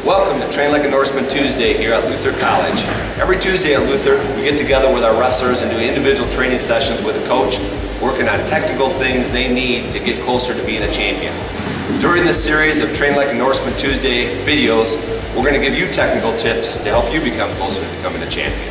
Welcome to Train Like a Norseman Tuesday here at Luther College. Every Tuesday at Luther, we get together with our wrestlers and do individual training sessions with a coach, working on technical things they need to get closer to being a champion. During this series of Train Like a Norseman Tuesday videos, we're going to give you technical tips to help you become closer to becoming a champion.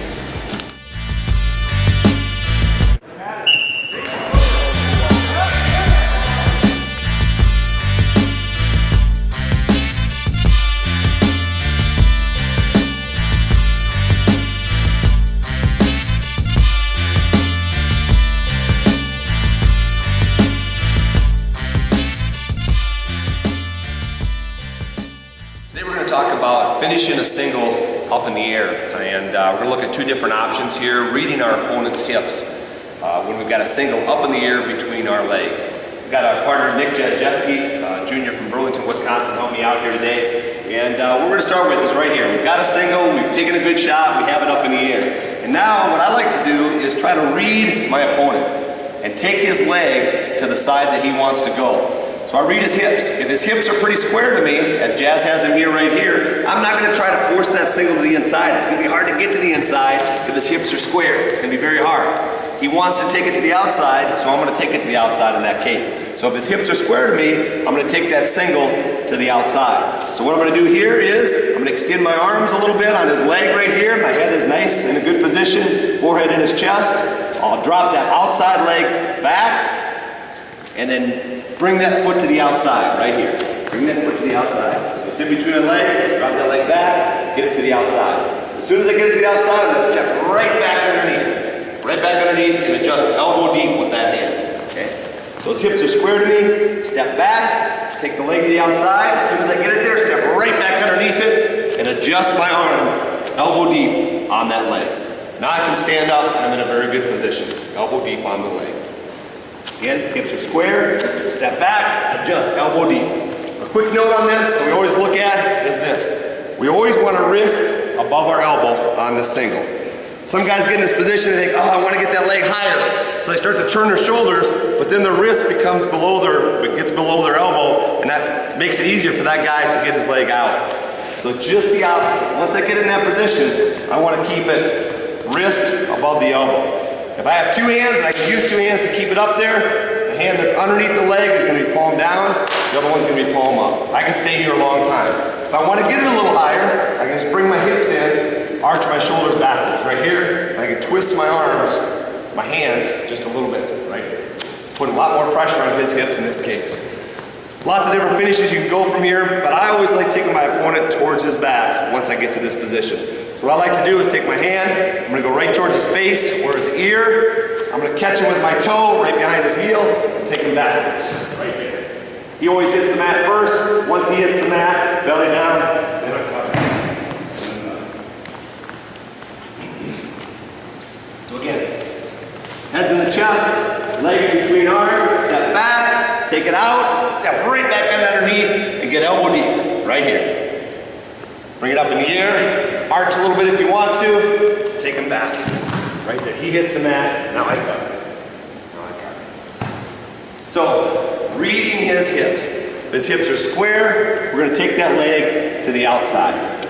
Today we're going to talk about finishing a single up in the air, and we're going to look at two different options here. Reading our opponent's hips when we've got a single up in the air between our legs. We've got our partner Nick Jazjeski, junior from Burlington, Wisconsin, help me out here today. And what we're going to start with is right here. We've got a single, we've taken a good shot, we have it up in the air. And now what I like to do is try to read my opponent and take his leg to the side that he wants to go. So I read his hips. If his hips are pretty square to me, as Jazz has him here right here, I'm not going to try to force that single to the inside. It's going to be hard to get to the inside if his hips are square. It's going to be very hard. He wants to take it to the outside, so I'm going to take it to the outside in that case. So if his hips are square to me, I'm going to take that single to the outside. So what I'm going to do here is, I'm going to extend my arms a little bit on his leg right here. My head is nice in a good position, forehead in his chest. I'll drop that outside leg back, and then bring that foot to the outside, right here. Bring that foot to the outside. So it's in between the legs, drop that leg back, get it to the outside. As soon as I get it to the outside, I'm gonna step right back underneath. Right back underneath and adjust elbow deep with that hand, okay? So his hips are square to me, step back, take the leg to the outside. As soon as I get it there, step right back underneath it and adjust my arm, elbow deep on that leg. Now I can stand up and I'm in a very good position, elbow deep on the leg. Again, hips are square, step back, adjust, elbow deep. A quick note on this that we always look at is this. We always want a wrist above our elbow on this single. Some guys get in this position and think, oh, I want to get that leg higher. So they start to turn their shoulders, but then the wrist gets below their elbow, and that makes it easier for that guy to get his leg out. So just the opposite. Once I get in that position, I want to keep it wrist above the elbow. If I have two hands, and I can use two hands to keep it up there, the hand that's underneath the leg is going to be palm down, the other one's going to be palm up. I can stay here a long time. If I want to get it a little higher, I can just bring my hips in, arch my shoulders backwards right here, and I can twist my arms, my hands, just a little bit right here. Put a lot more pressure on his hips in this case. Lots of different finishes you can go from here, but I always like taking my opponent towards his back once I get to this position. So what I like to do is take my hand, I'm going to go right towards his face or his ear. I'm going to catch him with my toe right behind his heel and take him backwards, right there. He always hits the mat first. Once he hits the mat, belly down, then I cover. So again, head's in the chest, legs between arms, step back, take it out, step right back underneath, and get elbow deep, right here. Bring it up in the air, arch a little bit if you want to, take him back. Right there, he hits the mat, now I cover. Now I cover. So, reading his hips. If his hips are square, we're gonna take that leg to the outside.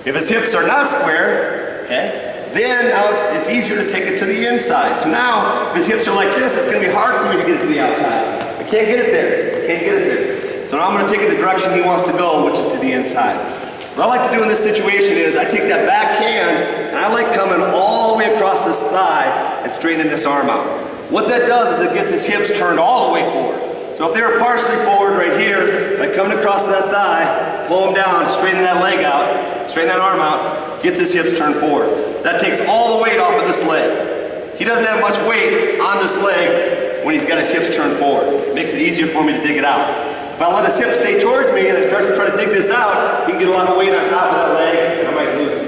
If his hips are not square, okay, then now it's easier to take it to the inside. So now, if his hips are like this, it's gonna be hard for me to get it to the outside. I can't get it there, I can't get it there. So now I'm gonna take it the direction he wants to go, which is to the inside. What I like to do in this situation is I take that back hand and I like coming all the way across this thigh and straightening this arm out. What that does is it gets his hips turned all the way forward. So if they're partially forward right here, by coming across that thigh, pull him down, straighten that leg out, straighten that arm out, gets his hips turned forward. That takes all the weight off of this leg. He doesn't have much weight on this leg when he's got his hips turned forward. It makes it easier for me to dig it out. If I let his hips stay towards me and I start to try to dig this out, he can get a lot of weight on top of that leg and I might lose him.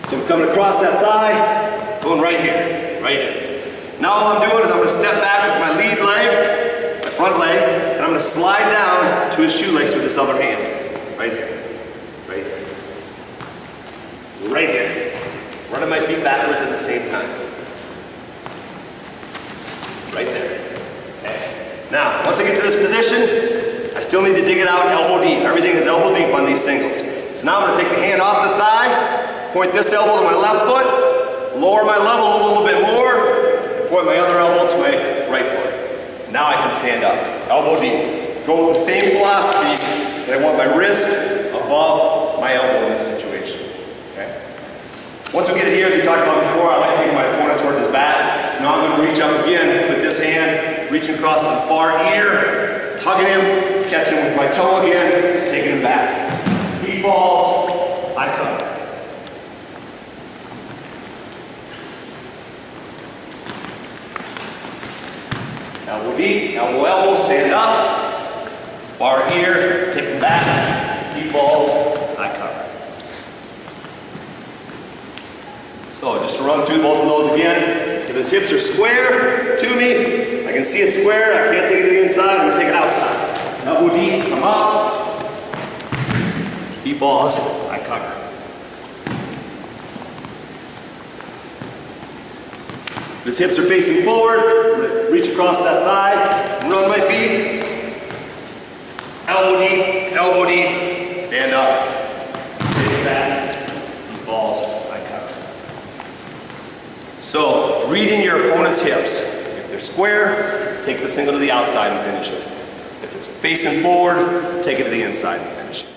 So I'm coming across that thigh, going right here, right here. Now all I'm doing is I'm going to step back with my lead leg, my front leg, and I'm going to slide down to his shoelace with this other hand. Right here, right here, right here. Running my feet backwards at the same time. Right there. Okay. Now, once I get to this position, I still need to dig it out elbow deep. Everything is elbow deep on these singles. So now I'm going to take the hand off the thigh, point this elbow to my left foot, lower my level a little bit more, point my other elbow to my right foot. Now I can stand up, elbow deep. Go with the same philosophy that I want my wrist above my elbow in this situation. Okay? Once we get it here, as we talked about before, I like taking my opponent towards his back. So now I'm going to reach up again with this hand, reaching across to the far ear, tugging him, catching him with my toe again, taking him back. He falls, I cover. Elbow deep, elbow, stand up. Far ear, take him back. He falls, I cover. So just to run through both of those again. If his hips are square to me, I can see it square, I can't take it to the inside, I'm going to take it outside. Elbow deep, come up. He falls, I cover. If his hips are facing forward, reach across that thigh, run my feet. Elbow deep, stand up, take back, he falls, I cover. So, reading your opponent's hips. If they're square, take the single to the outside and finish it. If it's facing forward, take it to the inside and finish it.